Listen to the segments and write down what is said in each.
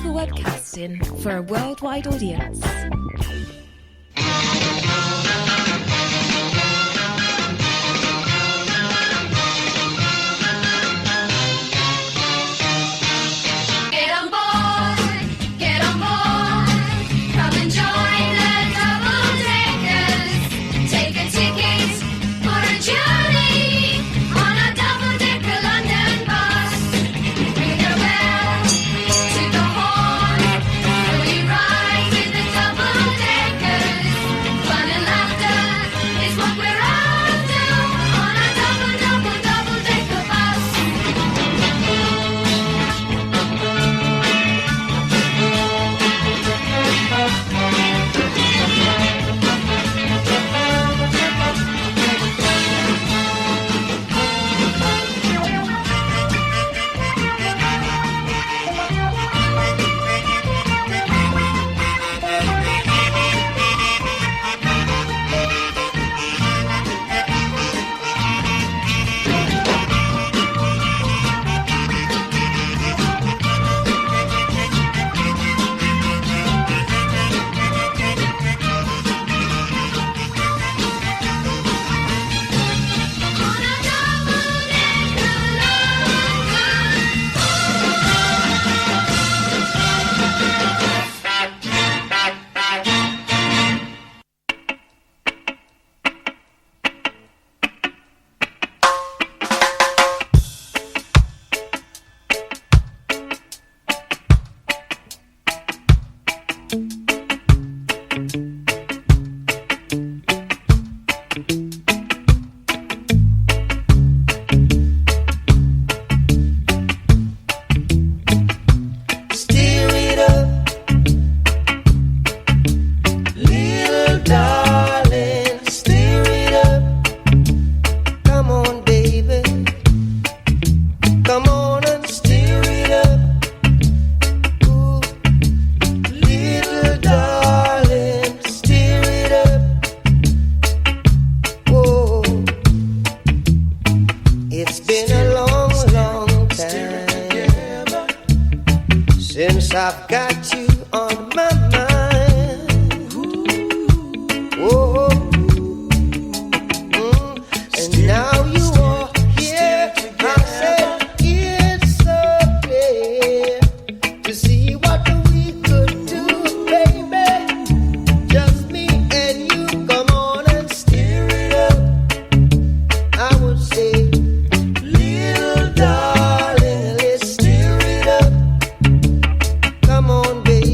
for webcasting for a worldwide audience. I've got you on my mind. Oh, and now you are here. I said it's so clear to see what we could do, baby. Just me and you. Come on and stir it up. I would say, little darling, let's stir it up. Come on, baby.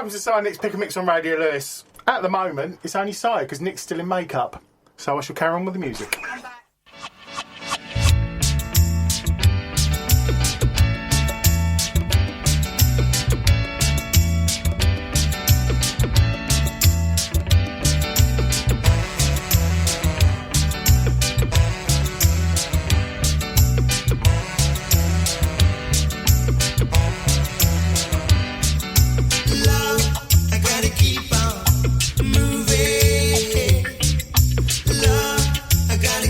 comes to Side Nick's Pick a Mix on Radio Lewis, at the moment, it's only Side because Nick's still in makeup. So I shall carry on with the music. I gotta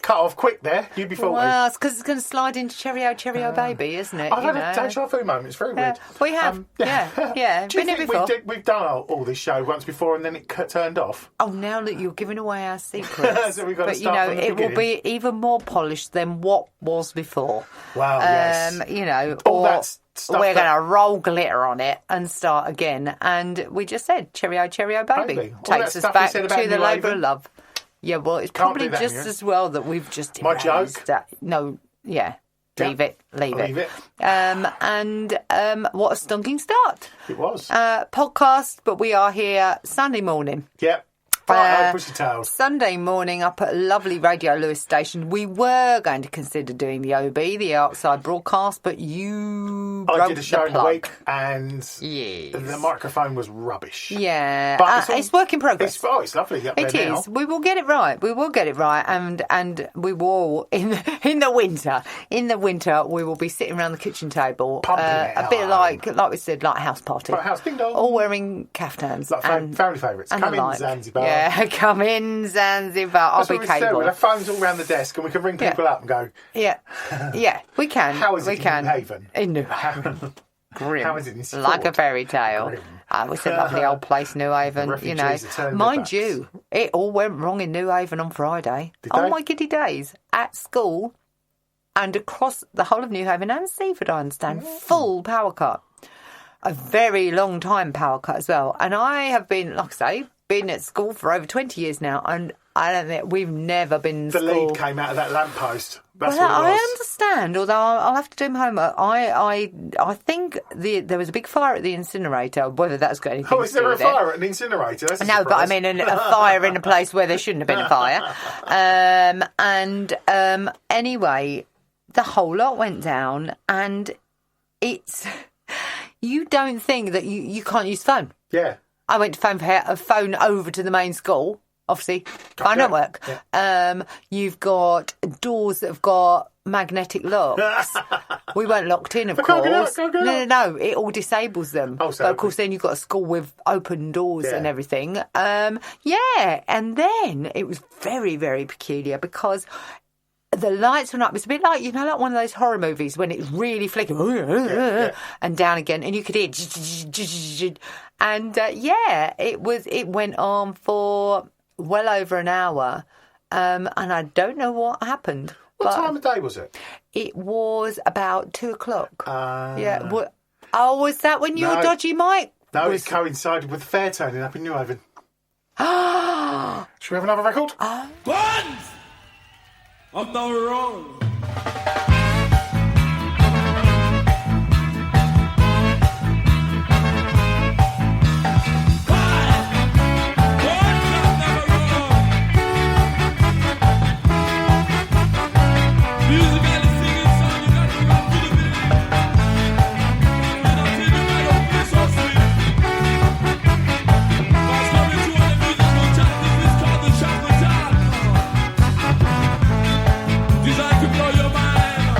cut off quick there. You'd be faulty. Well, it's because it's going to slide into Cheerio, Cheerio Baby, isn't it? I've had a deja vu moment. It's very weird. We have. Yeah. Do you Been here think before. we've done all this show once before and then it turned off? Oh, now that you're giving away our secrets. So we've got to but, start from the it will beginning. be even more polished than what was before. Wow, yes. All that stuff we're that- going to roll glitter on it and start again. And we just said, Cheerio, Cheerio, baby. Baby. All Takes that us stuff we back said to about the New labour of Haven. love. Yeah, well, it's Can't probably do that just here. as well that we've just My erased joke. that. No, yeah. Leave it. Leave it. And what a stunking start. It was. Podcast, but we are here Sunday morning. Yep. Right, push your tails. Sunday morning up at a lovely Radio Lewis station. We were going to consider doing the OB, the outside broadcast, but you broke I did a show the in the plug. week and Yes. the microphone was rubbish. Yeah, But it's work in progress. It's lovely up there It now. is. We will get it right. We will get it right, and we will in the winter. In the winter, we will be sitting around the kitchen table, Pumping it a bit out. like we said, like a house party. Like a house, ding dong. All wearing caftans. Like and family favourites. and Come the in, like. Zanzibar. Yeah, come in Zanzibar. I'll That's be what we said. cable. We'll have phones all around the desk and we can ring people up and go, Yeah, we can. how is it we in can. New Haven? In New Haven. Grim. How is it in Sept? Like a fairy tale. Grim. It's a lovely old place, New Haven. Refugees are turning their Mind backs. you, it all went wrong in New Haven on Friday. Did Oh they? my giddy days. At school and across the whole of New Haven and Seaford, I understand, full power cut. A very long time power cut as well. And I have been, like I say, been at school for over 20 years now, and I don't think we've never been in The school. lead came out of that lamppost. That's Well, what it I was. understand, although I'll have to do my homework. I think there was a big fire at the incinerator, whether that's got anything Oh, to is do there a with fire at an incinerator? That's a No, but I surprise. mean a fire in a place where there shouldn't have been a fire. Anyway, the whole lot went down, and it's... You don't think that you can't use phone. Yeah. I went to phone over to the main school. Obviously, phone don't work. Yeah. You've got doors that have got magnetic locks. We weren't locked in, of I can't course. get out, can't get No. It all disables them. Oh, so but of course, then you've got a school with open doors Yeah. and everything. And then it was very, very peculiar because the lights went up. It's a bit like, like one of those horror movies when it's really flickering and down again, and you could hear. And it went on for well over an hour, and I don't know what happened. What time of day was it? It was about 2:00. Yeah. Was that when you No. were dodgy, Mike? No, it coincided with the fair turning up in New Haven. Should we have another record? Buns! I'm not wrong. Designed to blow your mind.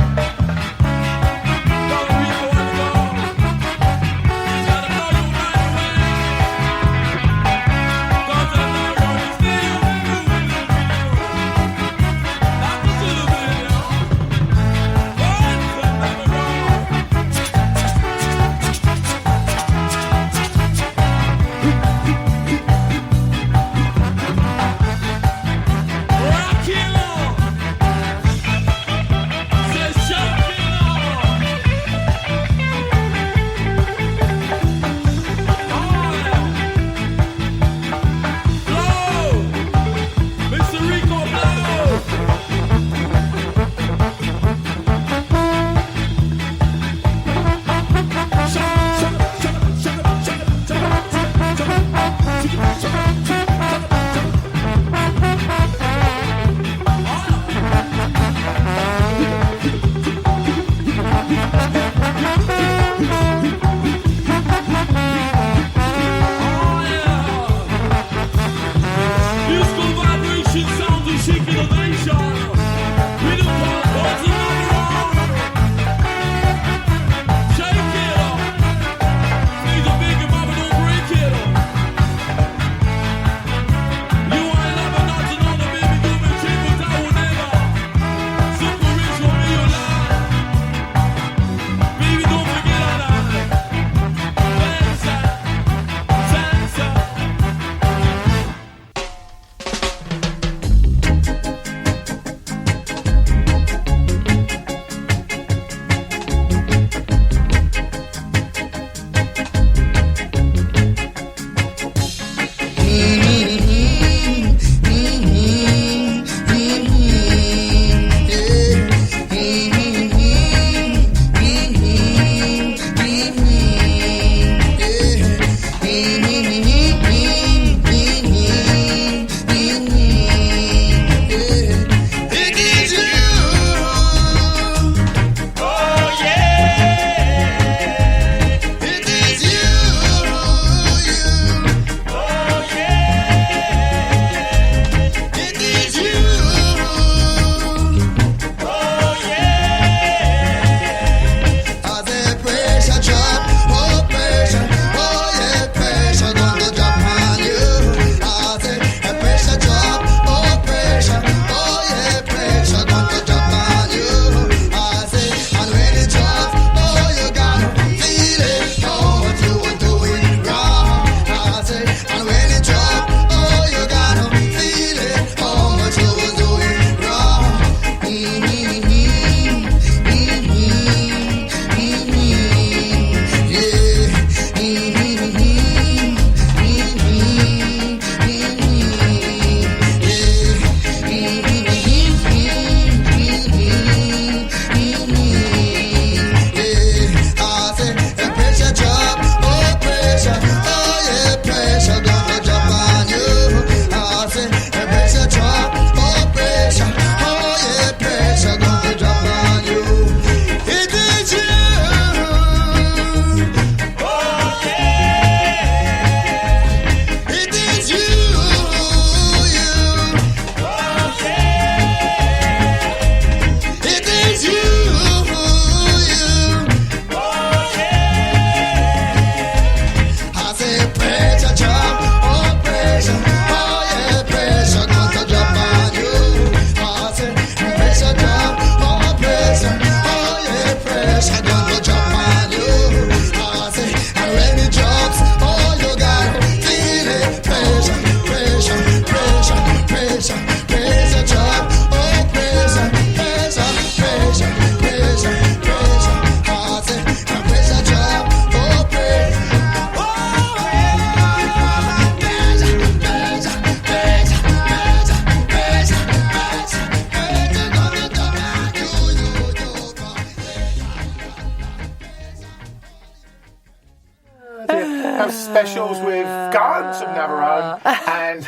specials with Guns of Navarone and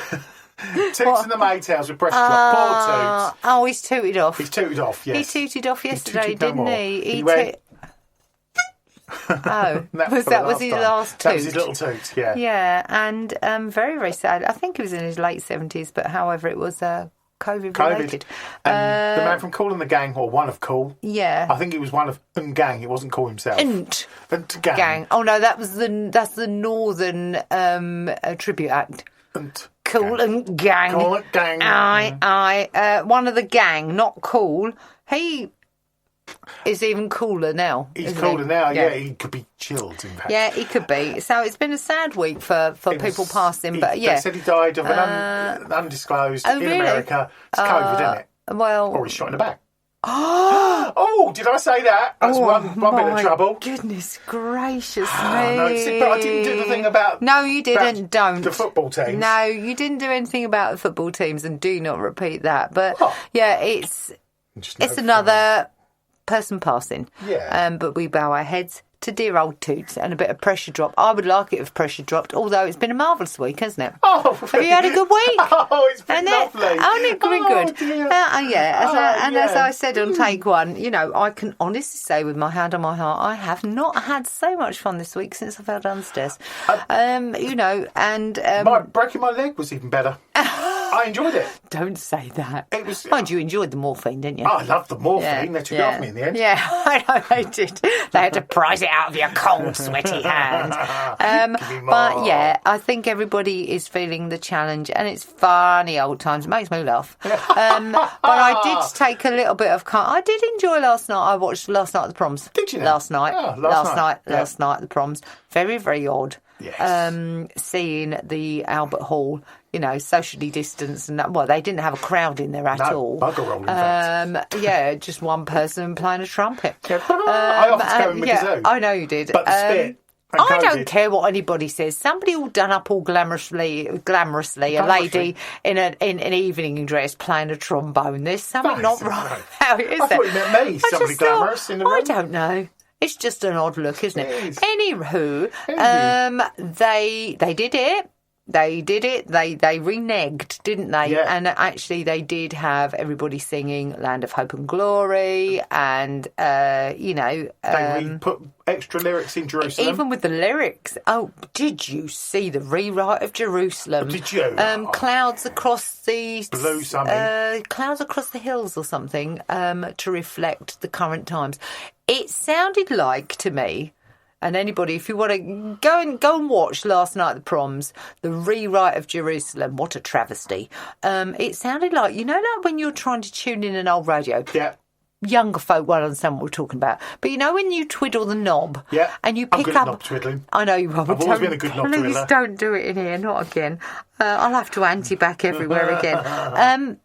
Toots and the Maytals with Breast Drop. Poor Toots. Oh, he's tooted off. He's tooted off, yes. He tooted off yesterday, tooted no didn't more. he? He went... Oh, that was his last toot? That was his little toot, yeah. Yeah, and very, very sad. I think he was in his late 70s, but however, it was COVID-related. And the man from Kool and the Gang, or one of Kool. Yeah. I think he was one of Gang. He wasn't Kool himself. Nt Gang. Oh no, that's the Northern tribute act. Kool and Gang. Kool and Gang. Aye. One of the gang, not Kool. He is even cooler now. He's cooler now, yeah. He could be chilled, in fact. Yeah, he could be. So it's been a sad week for people passing, but yeah. They said he died of an undisclosed in really? America. It's COVID, isn't it? Well... Or he's shot in the back. Oh, did I say that? That's one bit of trouble. Goodness gracious me. No, see, but I didn't do the thing about... No, you didn't. Don't. The football teams. No, you didn't do anything about the football teams, and do not repeat that. But, yeah, it's another... person passing. Yeah. But we bow our heads to dear old Toots and a bit of pressure drop. I would like it if pressure dropped, although it's been a marvellous week, hasn't it? Oh, have you had a good week? Oh, it's been lovely. It's been good. Dear. As I said on take one, I can honestly say with my hand on my heart, I have not had so much fun this week since I fell downstairs. Breaking my leg was even better. I enjoyed it. Don't say that. It was. Mind you enjoyed the morphine, didn't you? I loved the morphine. They took it off me in the end. Yeah, I know they did. They had to prise it out of your cold, sweaty hand. But yeah, I think everybody is feeling the challenge, and it's funny old times. It makes me laugh. But I did take a little bit of. I did enjoy last night. I watched last night at the proms. Did you? Last night. Oh, last night. Last night at the proms. Very, very odd. Yes. Seeing the Albert Hall, socially distanced, and that, they didn't have a crowd in there at all. Bugger all, in fact. Yeah, just one person playing a trumpet. I offered to go in with the zoo. I know you did. But the spit. I don't care what anybody says. Somebody all done up all glamorously, a lady in an evening dress playing a trombone. There's something not right about it, is there? I thought you meant me, somebody glamorous in the room. I don't know. It's just an odd look, isn't it? It is. Anywho, they did it. They did it. They reneged, didn't they? Yeah. And actually, they did have everybody singing "Land of Hope and Glory," and they put extra lyrics in Jerusalem. Even with the lyrics. Oh, did you see the rewrite of Jerusalem? Did you? Clouds across the blue something. Clouds across the hills or something to reflect the current times. It sounded like to me. And anybody, if you want to go and watch last night at the proms, the rewrite of Jerusalem, what a travesty. It sounded like, like when you're trying to tune in an old radio. Yeah. Younger folk won't understand what we're talking about. But when you twiddle the knob and you pick I'm good up... at knob twiddling. I know you are. I've always been a good knob twiddler. Please don't do it in here, not again. I'll have to anti-back everywhere again.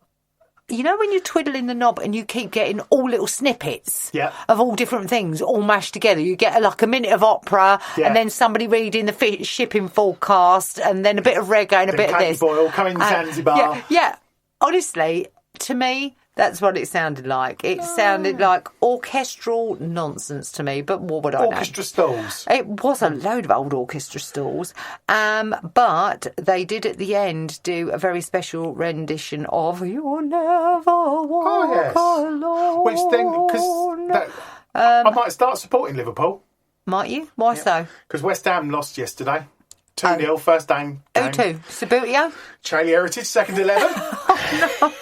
When you're twiddling the knob and you keep getting all little snippets of all different things all mashed together. You get like a minute of opera and then somebody reading the shipping forecast and then a bit of reggae and a bit of this. Boyle coming to Zanzibar. Yeah. Honestly, to me, that's what it sounded like. It sounded like orchestral nonsense to me, but what would I know? Orchestra stalls. It was a load of old orchestra stalls. But they did at the end do a very special rendition of You'll Never Walk Alone. Which then, because I might start supporting Liverpool. Might you? Why so? Because West Ham lost yesterday. 2-0, first game. Who to? Sabutio? Charlie Heritage, second 11.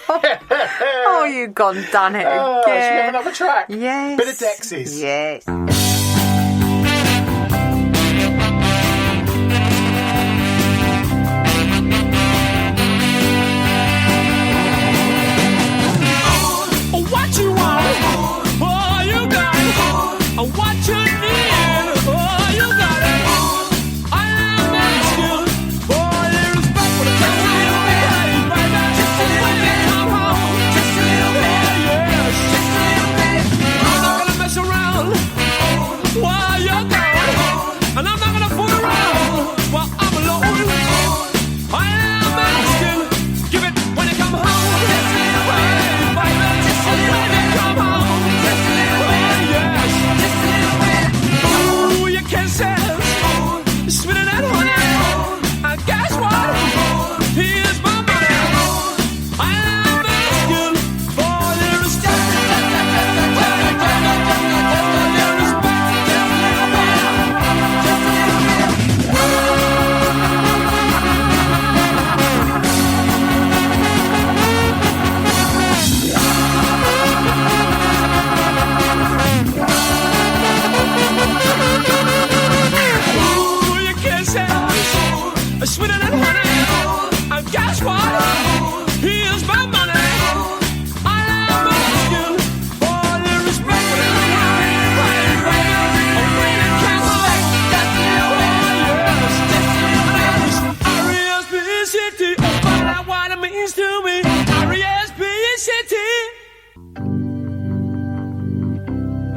Oh, you've gone done it again. Should we have another track? Yes. Bit of Dexys. Yes. What you want, oh, you got it. What you need, oh, you got it. I am asking for your respect for the just a little bit, baby. Just a little bit, come home. Just a little bit, yes. Just a little bit. I'm not gonna mess around.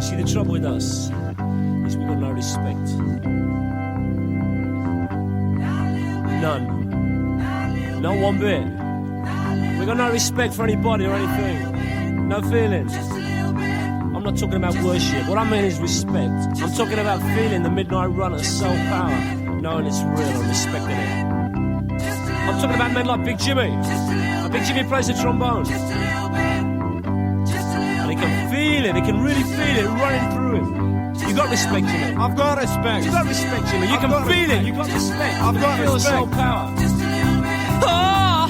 See, the trouble with us is we've got no respect. None. Not one bit. We've got no respect for anybody or anything. No feelings. I'm not talking about worship. What I mean is respect. I'm talking about feeling the midnight run of soul power, knowing it's real and respecting it. I'm talking about men like Big Jimmy. Big Jimmy plays the trombone. And he can feel it, he can really feel it running through him. You got respect, Jimmy. I've got respect. You got respect, Jimmy. You can feel it. You got respect. I've got feel respect. Soul power. Oh,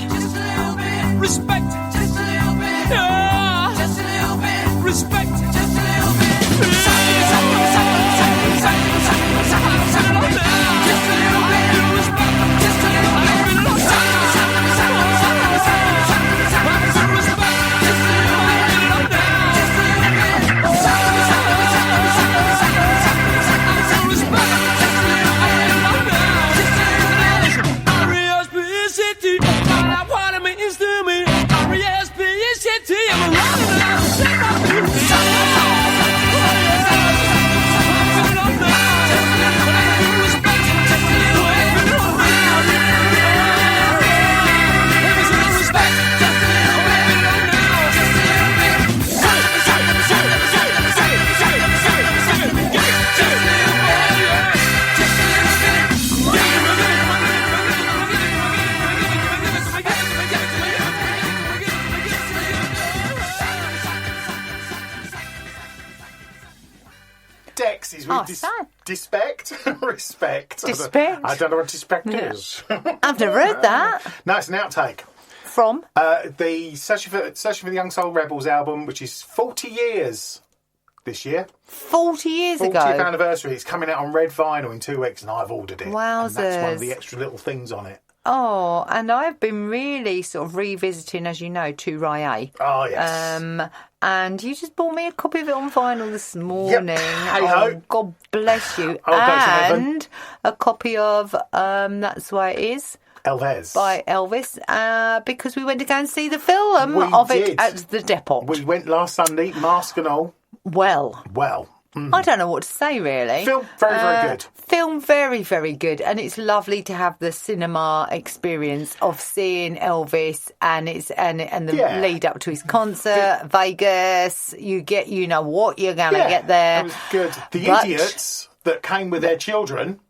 respect. Oh, respect. Dex is with respect. Respect? I don't know what respect is. I've never heard that. No, it's an outtake. From? The Searching for the Young Soul Rebels album, which is 40 years this year. 40 years 40th ago. anniversary. It's coming out on red vinyl in 2 weeks, and I've ordered it. Wowzers. And that's one of the extra little things on it. Oh, and I've been really sort of revisiting, as you know, To Rye. Oh, yes. And you just bought me a copy of it on vinyl this morning. Yep. Hey-ho. God bless you. I'll go to heaven. And a copy of That's Why It Is. Elvis. By Elvis, because we went to go and see the film of it at the depot. We went last Sunday, mask and all. Well. I don't know what to say, really. Film very, very good. Film very, very good. And it's lovely to have the cinema experience of seeing Elvis and the lead up to his concert, Vegas. You know what you're going to get there. That was good. The idiots that came with their children.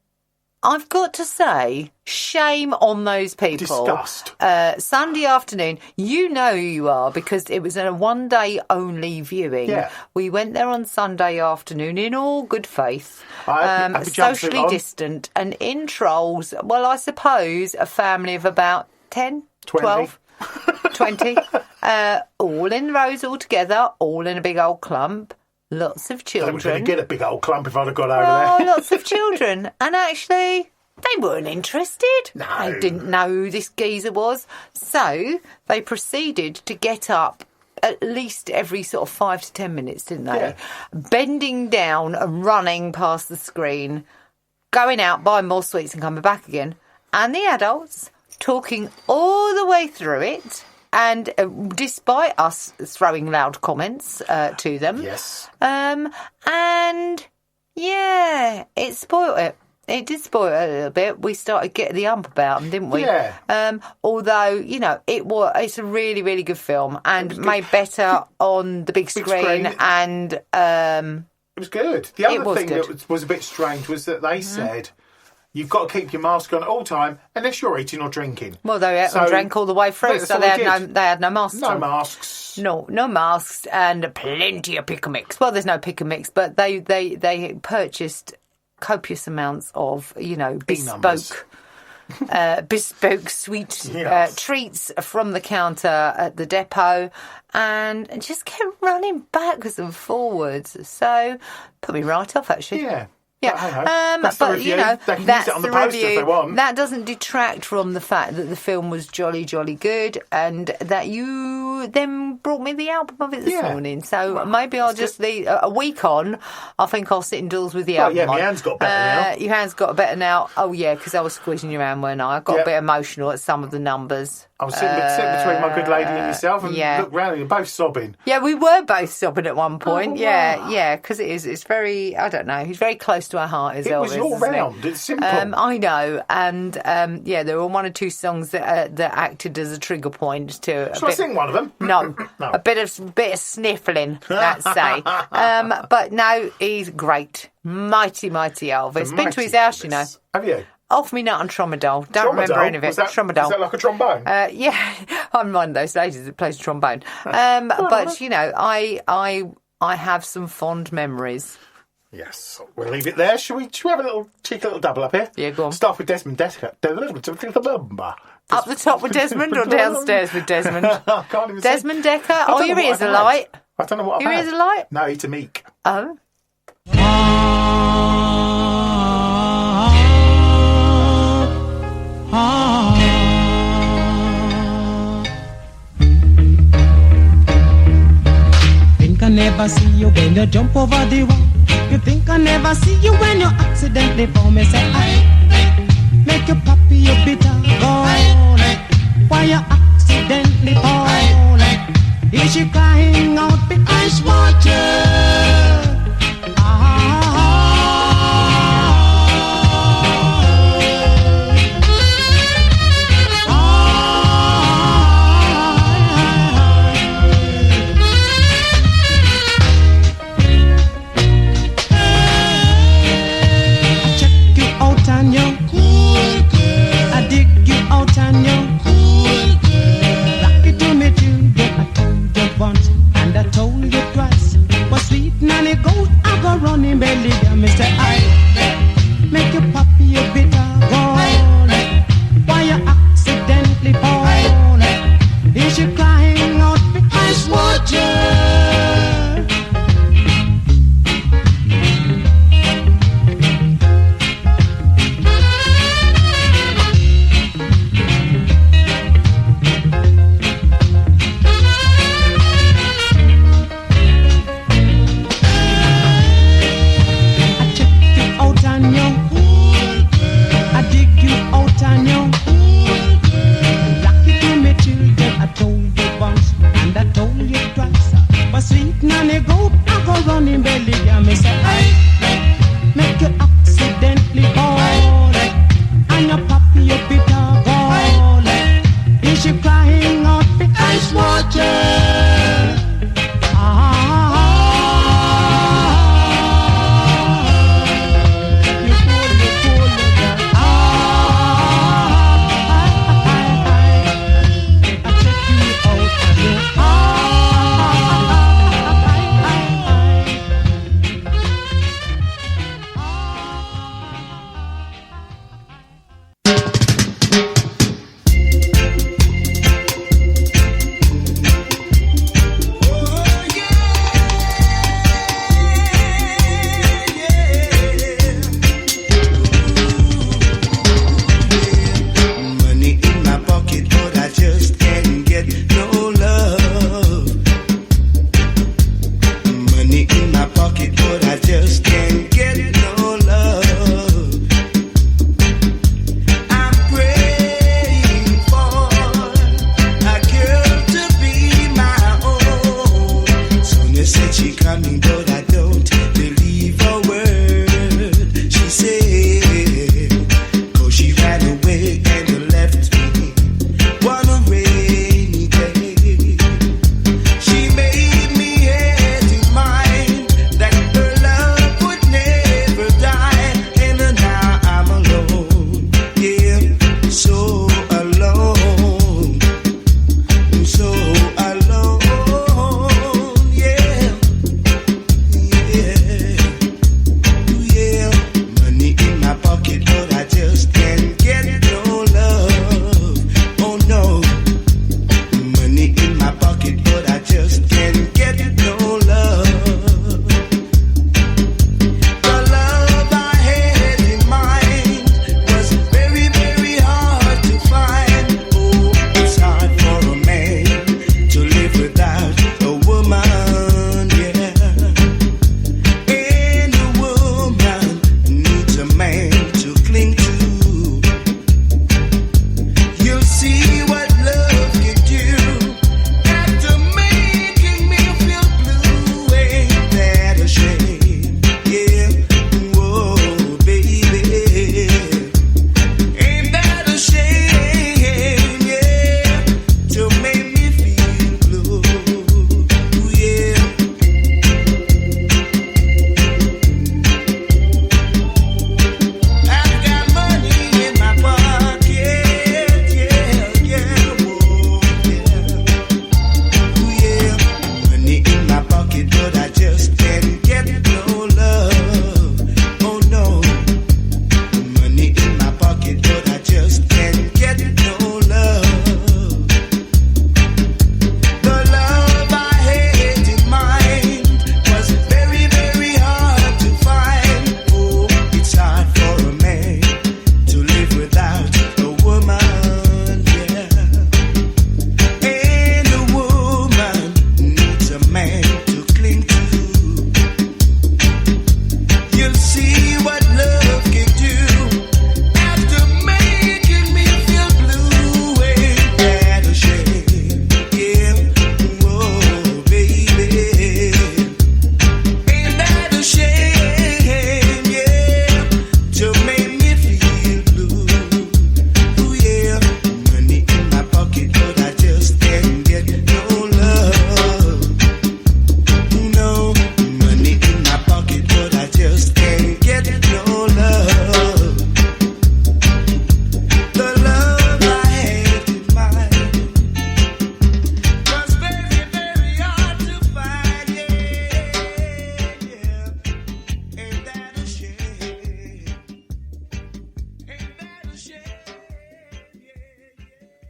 I've got to say, shame on those people. Disgust. Sunday afternoon, you know who you are because it was a one-day only viewing. Yeah. We went there on Sunday afternoon in all good faith, socially distant, and in trolls, well, I suppose a family of about 10, 12, 20, all in rows all together, all in a big old clump. Lots of children. They were going to get a big old clump if I'd have got over there. Lots of children. And actually, they weren't interested. No. They didn't know who this geezer was. So they proceeded to get up at least every sort of 5 to 10 minutes, didn't they? Yeah. Bending down and running past the screen, going out, buying more sweets and coming back again. And the adults talking all the way through it. And despite us throwing loud comments to them, yes, and yeah, it spoiled it. It did spoil it a little bit. We started getting the ump about them, didn't we? Yeah. Although it's a really, really good film and made better on the big screen. And it was good. The other thing that was a bit strange was that they said, you've got to keep your mask on at all time unless you're eating or drinking. Well, they ate and drank all the way through, so they had no masks on. No masks. No masks and plenty of pick and mix. Well, there's no pick and mix, but they purchased copious amounts of, bespoke sweet treats from the counter at the depot and just kept running backwards and forwards. So put me right off, actually. Yeah. Yeah, that's the review. They can use it on the poster if they want. That doesn't detract from the fact that the film was jolly, jolly good and that you you then brought me the album of it this morning. So maybe I'll just a week on. I think I'll sit indoors with the album. Yeah, my hand's got better now. Your hand's got better now. Oh yeah, because I was squeezing your hand, weren't I? I got a bit emotional at some of the numbers. I was sitting between my good lady and yourself, and look round, and you're both sobbing. Yeah, we were both sobbing at one point. Oh, yeah, because it's very, I don't know, he's very close to our heart, is Elvis. It was all round, it's simple. I know, and there were one or two songs that acted as a trigger point to... Shall I sing one of them? No. A bit of sniffling, let's say. But no, he's great. Mighty Elvis. Been to his house, you know. Have you? Off me nut on Trombadol. Don't remember any of it. Trombadol. Is that like a trombone? Yeah, I'm one of those ladies that plays trombone. But you know, I have some fond memories. Yes, we'll leave it there. Shall we have a cheeky little double up here? Yeah, go on. Start with Desmond Decker. Up the top with Desmond or downstairs with Desmond? I can't even Desmond Decker. Oh, your ears are light. I don't know what your ears are light. No, eat a meek. Oh. Think I never see you when you jump over the wall. You think I never see you when you accidentally fall. Me say I make you puppy you bitter gall. Why you accidentally fall? Is she crying out the ice water? Running belly, Mr. I make you puppy you bitter gall. Why you accidentally fall? Is you crying out for ice water? Running belly, yeah, me say I make you accidentally fall, and your puppy you bitter gall. Is she crying out for ice water?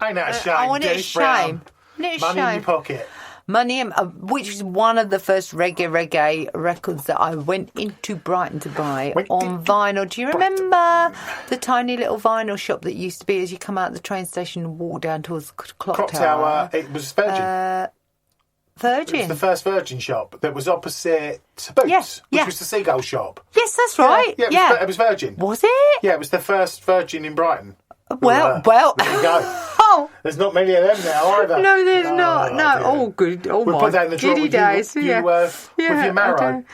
Ain't that a shame? Oh, and it's a Dennis Brown. shame. Isn't it a Money in shame? your pocket. Money, which is one of the first reggae records that I went into Brighton to buy on vinyl. Do you remember the tiny little vinyl shop that used to be as you come out of the train station and walk down towards the clock tower? It was Virgin. Virgin? It was the first Virgin shop that was opposite Boots, which was the Seagull shop. Yes, that's right. Yeah, it was Virgin. Was it? Yeah, it was the first Virgin in Brighton. Well. There you go. Oh. There's not many of them now, either. No, there's not. No. Yeah. Oh, good. Oh, we'll my put that in the drawer giddy with days. with your marrow.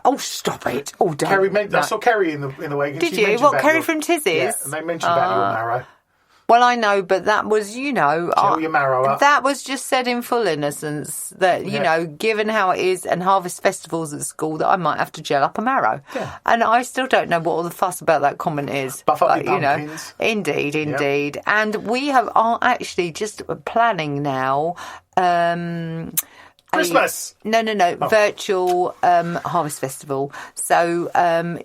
Oh, stop it. Oh, don't. I saw Kerry in the wagon. Did you? What, Kerry from Tizzy's? Yeah, and they mentioned about your marrow. Well, I know, but that was, Tell your marrow up. That was just said in full innocence that, given how it is and harvest festivals at school, that I might have to gel up a marrow. Yeah. And I still don't know what all the fuss about that comment is. Buff up your pumpkins. Indeed. Yep. And we are actually just planning now... Christmas! No. Virtual Harvest Festival. So,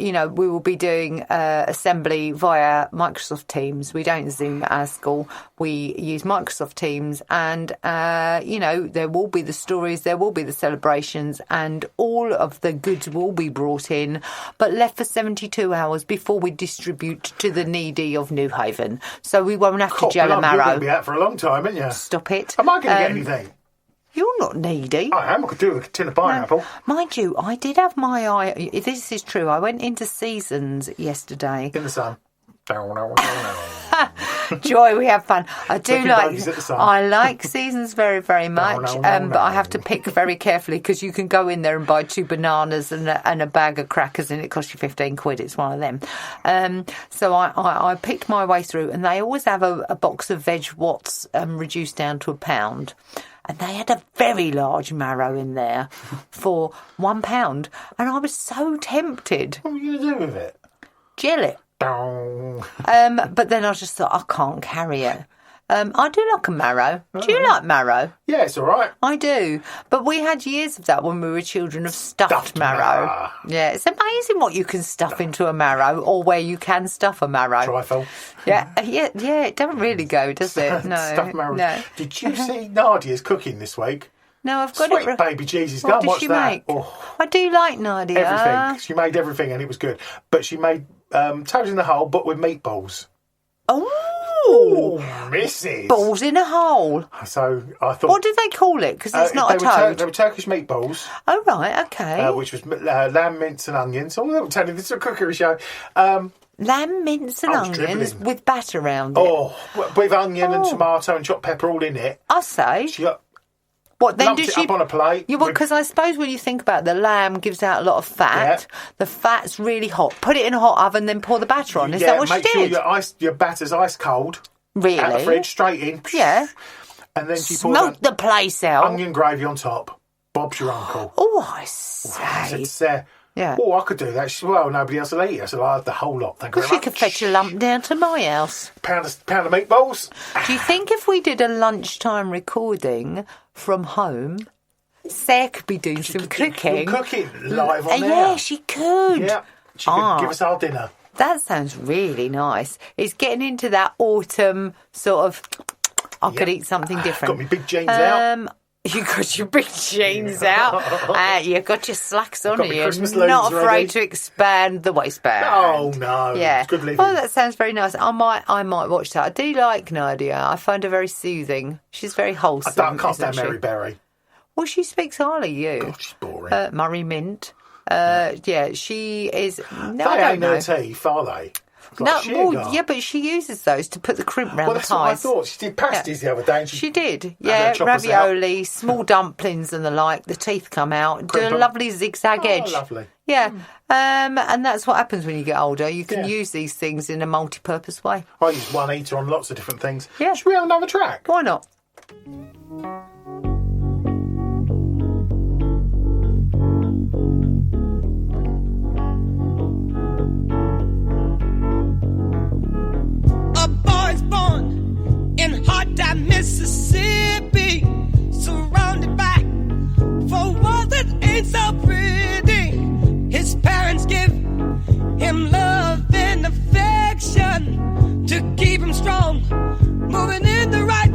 we will be doing assembly via Microsoft Teams. We don't Zoom at our school. We use Microsoft Teams and, there will be the stories, there will be the celebrations and all of the goods will be brought in, but left for 72 hours before we distribute to the needy of New Haven. So we won't have to gel a marrow. You're going to be out for a long time, aren't you? Stop it. Am I going to get anything? You're not needy. I am. I could do a tin of pineapple. No. Mind you, I did have my eye... This is true. I went into Seasons yesterday. In the sun. Joy, we have fun. I like Seasons very, very much, but I have to pick very carefully because you can go in there and buy 2 bananas and a bag of crackers and it costs you 15 quid. It's one of them. So I picked my way through and they always have a box of veg Watts reduced down to £1. And they had a very large marrow in there for £1. And I was so tempted. What were you going to do with it? Gel it. But then I just thought, I can't carry it. I do like a marrow. Do you like marrow? Yeah, it's all right. I do. But we had years of that when we were children of stuffed marrow. Yeah, it's amazing what you can stuff into a marrow or where you can stuff a marrow. Trifle. Yeah, it doesn't really go, does it? No. Stuffed marrow. No. Did you see Nadia's cooking this week? No, I've got Sweet it. baby Jesus, What go and did watch she that. make? Oh, I do like Nadia. everything. She made everything and it was good. But she made toes in the hole, but with meatballs. Oh, Mrs. balls in a hole. So I thought... What do they call it? Because it's not a toad. They were Turkish meatballs. Oh, right, okay. Which was lamb, mince and onions. Oh, I'm telling you, this is a cookery show. Lamb, mince and onions dribbling. with batter around it. Oh, with onion and tomato and chopped pepper all in it. I say. She got... What then? Lumped Did it she up on a plate. Yeah, well, because I suppose when you think about it, the lamb gives out a lot of fat. Yeah. The fat's really hot. Put it in a hot oven, then pour the batter on. Is that what she did? Make sure your batter's ice cold. Really? Out the fridge, straight in. Yeah. And then she poured Smoked the place out. onion gravy on top. Bob's your uncle. Oh, I say. It's, yeah. Oh, I could do that. She said, well, nobody else will eat it. I said, I'll have the whole lot. Thank you Well, very she much. could fetch a lump down to my house. Pound of meatballs. Do you think if we did a lunchtime recording from home, Sarah could be doing some cooking? Cooking live on there. Yeah, she could. Yeah. She could give us our dinner. That sounds really nice. It's getting into that autumn sort of, I could eat something different. Got my big jeans out. You got your big jeans out. You got your slacks on. Got my You're Christmas not leaves afraid ready. to expand the waistband. Oh, no. Yeah. It's good living. Oh, that sounds very nice. I might watch that. I do like Nadia. I find her very soothing. She's very wholesome. I can't stand isn't she? Mary Berry. Well, she speaks highly of you. God, she's boring. Murray Mint. Yeah, she is. No, They I don't ain't know. her teeth, are they? No, Like well, sugar. yeah, but she uses those to put the crimp round Well, the that's what I pies. thought. She did pasties the other day. And She did, had yeah. her choppers out. Ravioli, small dumplings and the like. The teeth come out. Do Crimp a 'em. lovely zigzag edge. Lovely. Yeah, and that's what happens when you get older. You can use these things in a multi-purpose way. I use one eater on lots of different things. Yeah. Should we have another track? Why not? A boy's born in hot time, Mississippi, surrounded by four walls that ain't so pretty. His parents give him love and affection to keep him strong, moving in the right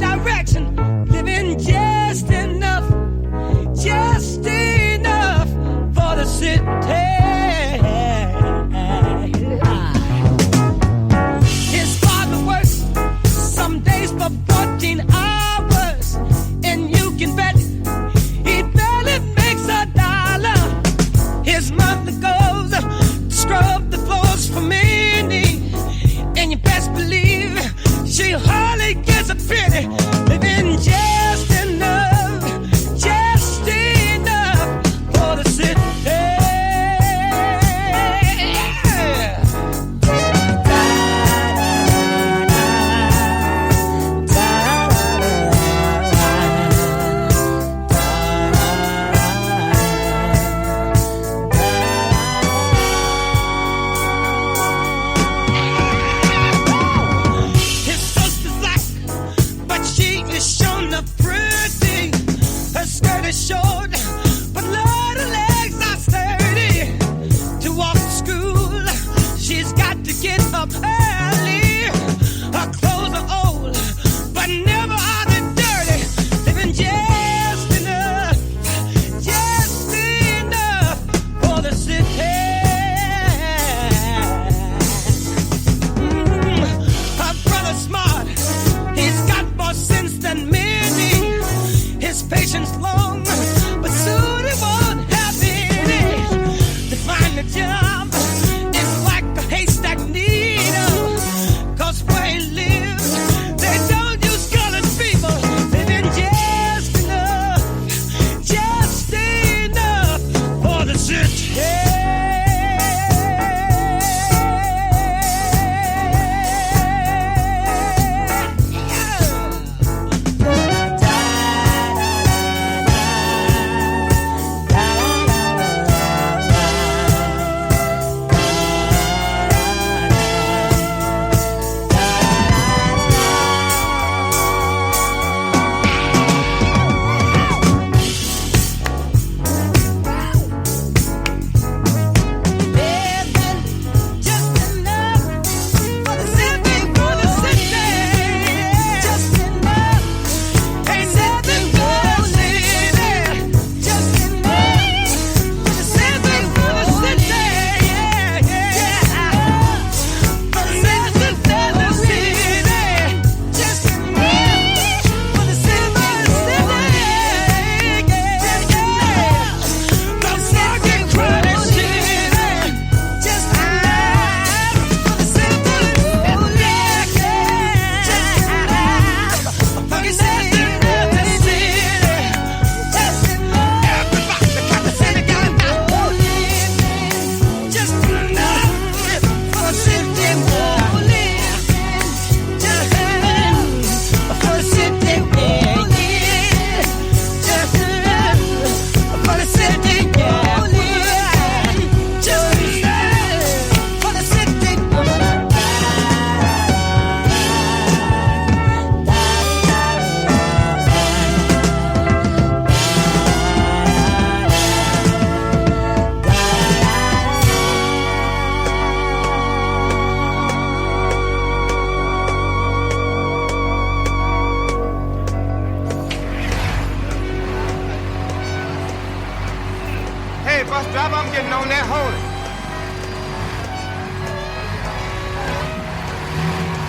Hey, bus driver, I'm getting on that holy.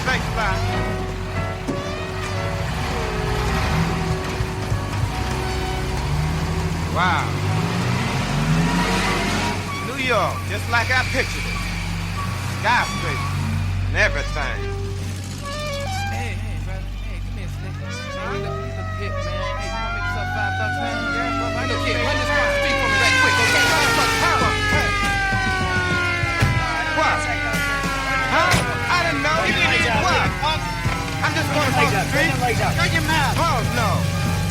Thanks, bye. Wow. New York, just like I pictured it. Skyscraper and everything. Hey, brother. Hey, come here, Slick. Hey, you look hip, man. Hey, you want to make yourself $5, man? Yeah, bro. Look here, run this across the street for me right quick, okay? What? Huh? I didn't know. What? I'm just going across the street. Shut your mouth. Oh, no.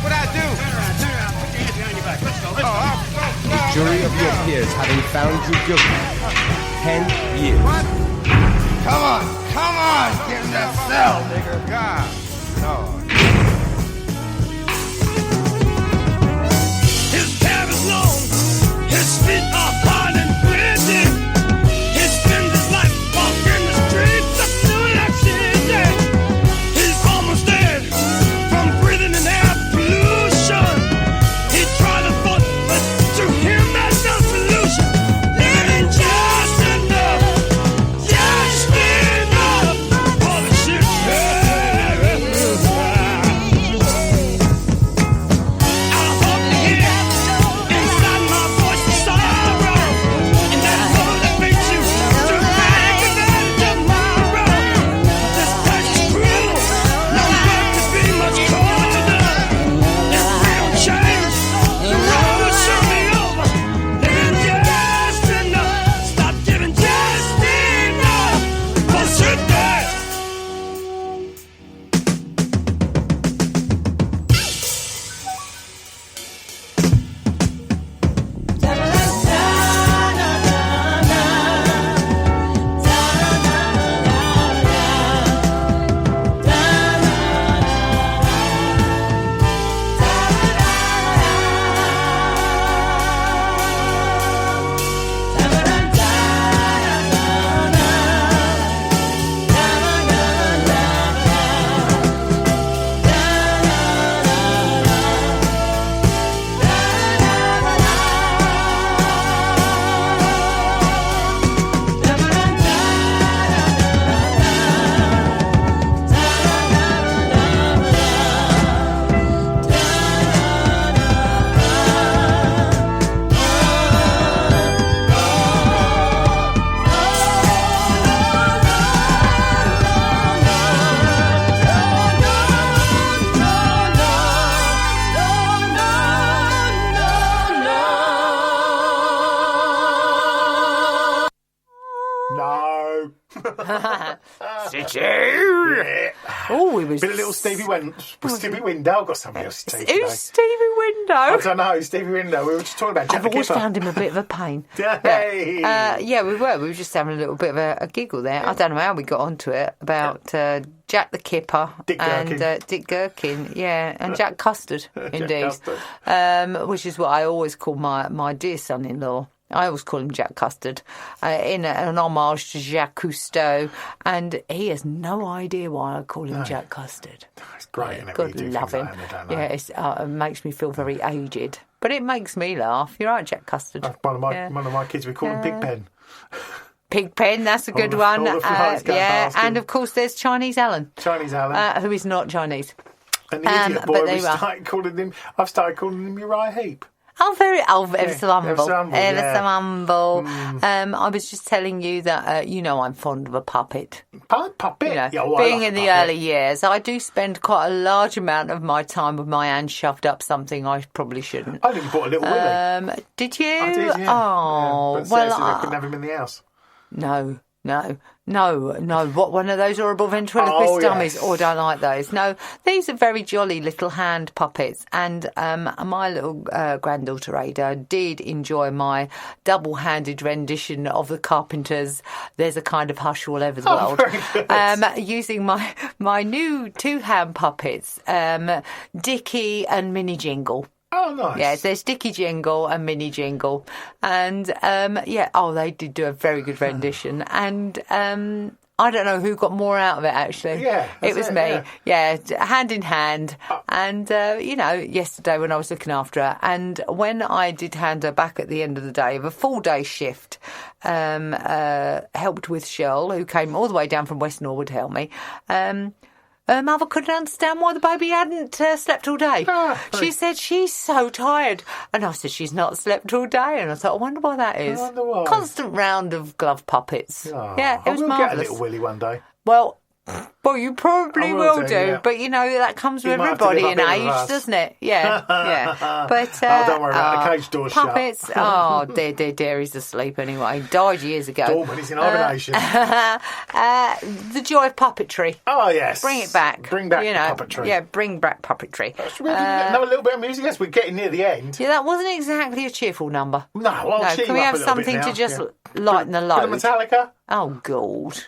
What'd I do? Turn around. Put your hands behind your back. Let's go. Jury of your peers having found you guilty. 10 years. What? Come on, get in that cell, nigga. God, Lord. His hair is long, his feet are hard and gritty. He spends his life walking the streets of New York City. He's almost dead from breathing in air pollution. He tried to vote, but to him there's no solution. Living just enough for the shit. Oh, it was. Been a little Stevie Window. I've got somebody else to take today. Who's Stevie Window? I don't know, Stevie Window. We were just talking about Jack I've the always Kipper. found him a bit of a pain. Hey. Yeah, we were. We were just having a little bit of a giggle there. I don't know how we got onto it about Jack the Kipper and Dick Gherkin. Yeah, and Jack Custard, indeed. Custard. Which is what I always call my dear son-in-law. I always call him Jack Custard, in an homage to Jacques Cousteau, and he has no idea why I call him Jack Custard. It's great, isn't it? God love him. It makes me feel very aged, but it makes me laugh. You're right, Jack Custard. One of my kids, we call him Pigpen. Pigpen, that's a good one. And of course there's Chinese Alan. Who is not Chinese. And the idiot boy, I've started calling him Uriah Heep. Ever so humble. I was just telling you that, I'm fond of a puppet. Puppet? Being in the early years, I do spend quite a large amount of my time with my hand shoved up something I probably shouldn't. I even bought a little Willy. Did you? I did, yeah. Oh, yeah. But well, I couldn't have him in the house. No. What, one of those horrible ventriloquist dummies? Yes. Oh, I don't like those. No, these are very jolly little hand puppets. And my little granddaughter Ada did enjoy my double-handed rendition of the Carpenters' There's a Kind of Hush All Over the World. Using my new two-hand puppets, Dickie and Minnie Jingle. Oh, nice. Yeah, there's Dickie Jingle and Minnie Jingle. And, they did do a very good rendition. And I don't know who got more out of it, actually. Yeah, it was me. yeah. Hand in hand. And, yesterday when I was looking after her, and when I did hand her back at the end of the day of a full-day shift, helped with Shirl, who came all the way down from West Norwood to help me, her mother couldn't understand why the baby hadn't slept all day. She said she's so tired. And I said she's not slept all day. And I thought, I wonder why that is. I wonder why. Constant round of glove puppets. Yeah, it was marvellous. Get a little Willy one day. Well, you probably will do. Yeah. But, that comes with everybody in age, doesn't it? Yeah. But don't worry about it. The cage door's puppets, shut. Oh, dear, he's asleep anyway. He died years ago. Dorman, he's in hibernation. The joy of puppetry. Oh, yes. Bring it back. Bring back puppetry. Yeah, bring back puppetry. Should we do another little bit of music? Yes, we're getting near the end. Yeah, that wasn't exactly a cheerful number. No, I'll cheer can you we up have a little something bit now. to just lighten the load? Bit of Metallica? Oh, God.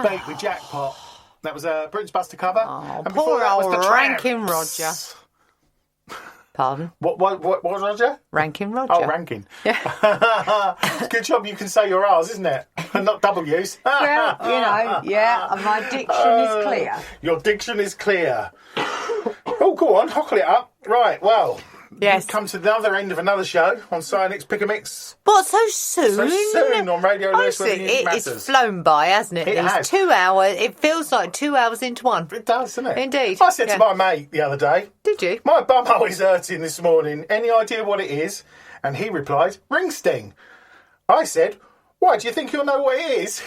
beat with Jackpot. That was a Britain's Buster cover. Oh, and poor that was old the Rankin Tramps. Roger. Pardon? What, Roger? Rankin Roger. Oh, Rankin. Yeah. It's a good job you can say your R's, isn't it? And not W's. Well, my diction is clear. Your diction is clear. Oh, go on, hockle it up. Right, well, yes. You've come to the other end of another show on Cyanix Pick a Mix. What, so soon? So soon on Radio Lewis where the music It's matters. flown by, hasn't it? It These has. 2 hours. It feels like 2 hours into one. It does, doesn't it? Indeed. I said to my mate the other day, Did you? my bumhole is hurting this morning. Any idea what it is? And he replied, ring sting. I said, why, do you think you'll know what it is?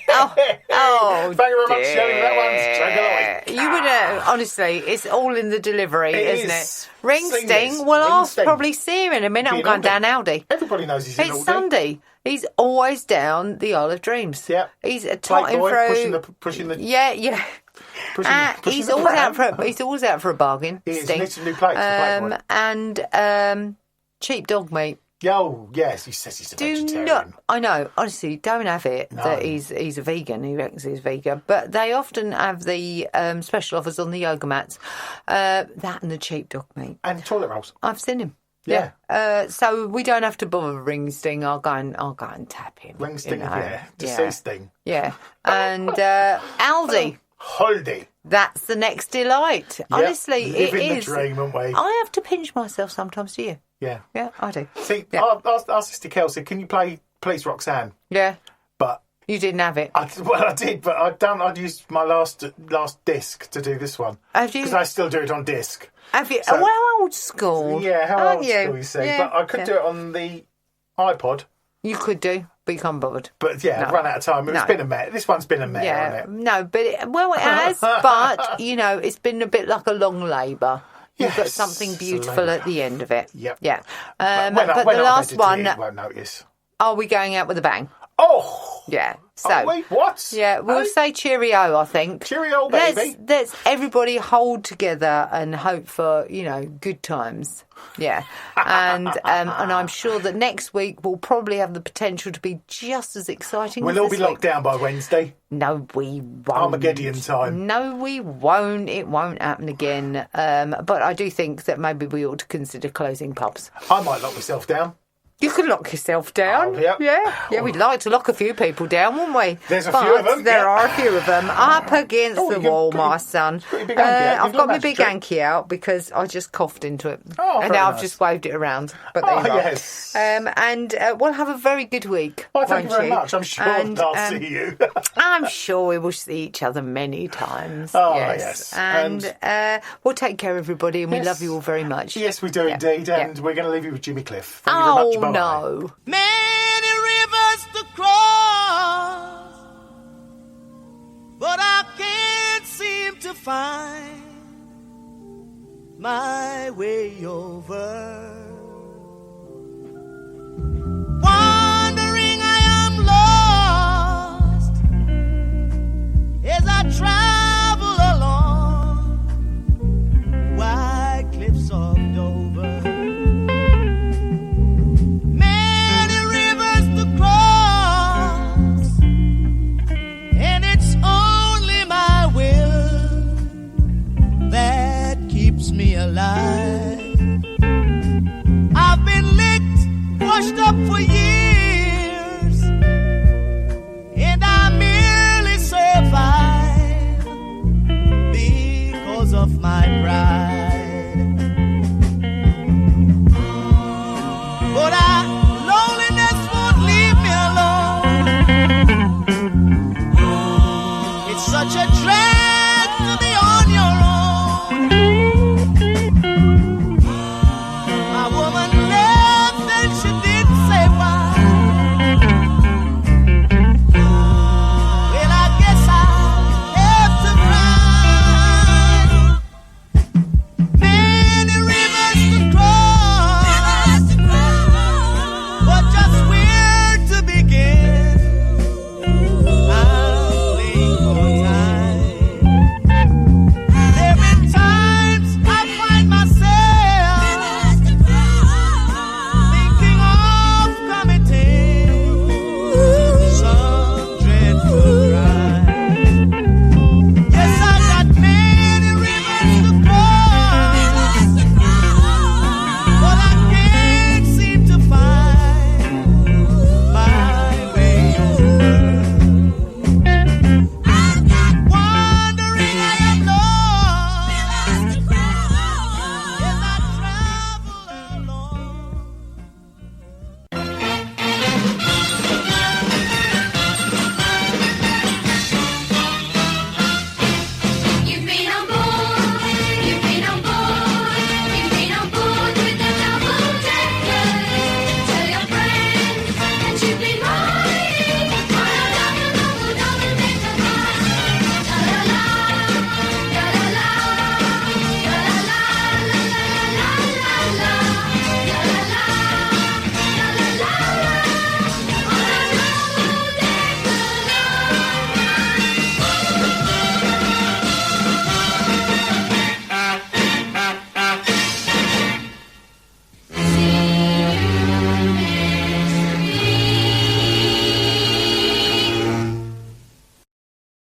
Oh, Thank you very much, Shelley. That one's Dragaloid. You would honestly, it's all in the delivery, isn't is. it? Ring Singers. sting. Well, Ring I'll sting. probably see him in a minute. I'm Being going Aldi. down Aldi. Everybody knows he's in It's Aldi. Sunday. He's always down the Isle of Dreams. Yeah. He's Playboy, trotting through. pushing the Yeah. pushing He's the always pram. he's always out for a bargain. He is Sting. knitting new plates for Playboy. And cheap dog meat. Oh, yes, he says he's a Do vegetarian. not. I know. Honestly, don't have it No. that he's a vegan. He reckons he's vegan, but they often have the special offers on the yoga mats. That and the cheap dog meat. And toilet rolls. I've seen him. Yeah. So we don't have to bother ring sting. I'll go and tap him. Ring sting, you know. yeah. Deceased sting. Yeah. And Aldi. Holiday. That's the next delight. Honestly, it Living is. the dream, aren't we? I have to pinch myself sometimes. Do you? Yeah. Yeah, I do. See, Yeah. our sister Kelsey, can you play Please Roxanne? Yeah. But You didn't have it. I did, but I'd used my last disc to do this one. Have you? Because I still do it on disc. Have you? So- Well, old school. Yeah, how aren't old you? school you see. Yeah, But I could do it on the iPod. You could do, but you can't bothered. But yeah, No. run out of time. It's No. been a mare. This one's been a mare, Yeah, hasn't it? no, but it has. But it's been a bit like a long labour. You've got Yes, something it's a beautiful labour. at the end of it. Yep. Yeah. When But I- the when I've last edited one, it, you won't notice. are we going out with a bang? Oh! Yeah. So. Are we? What? Yeah, we'll Hey? say cheerio, I think. Cheerio, baby. Let's everybody hold together and hope for, good times. Yeah. And I'm sure that next week will probably have the potential to be just as exciting as We'll all this be locked week. down by Wednesday. No, we won't. Armageddon time. No, we won't. It won't happen again. But I do think that maybe we ought to consider closing pubs. I might lock myself down. You could lock yourself down. Oh, yep. Yeah, we'd like to lock a few people down, wouldn't we? There's a But few of them, There yeah. are a few of them. Up against Oh, the you can wall, put my your- son. put your big hanky out. I've You've got done my that big trick. hanky out because I just coughed into it. Oh, and very now I've nice. just waved it around. But there Oh, you are. yes. And we'll have a very good week. Well, thank you won't very much. I'm sure And, I'll see you. I'm sure we will see each other many times. Oh, yes. And we'll take care of everybody, and we Yes. love you all very much. Yes, we do Yeah. indeed. Yeah. And we're going to leave you with Jimmy Cliff. Thank you very much. Oh, Bye-bye. no. Many rivers to cross, but I can't seem to find my way over.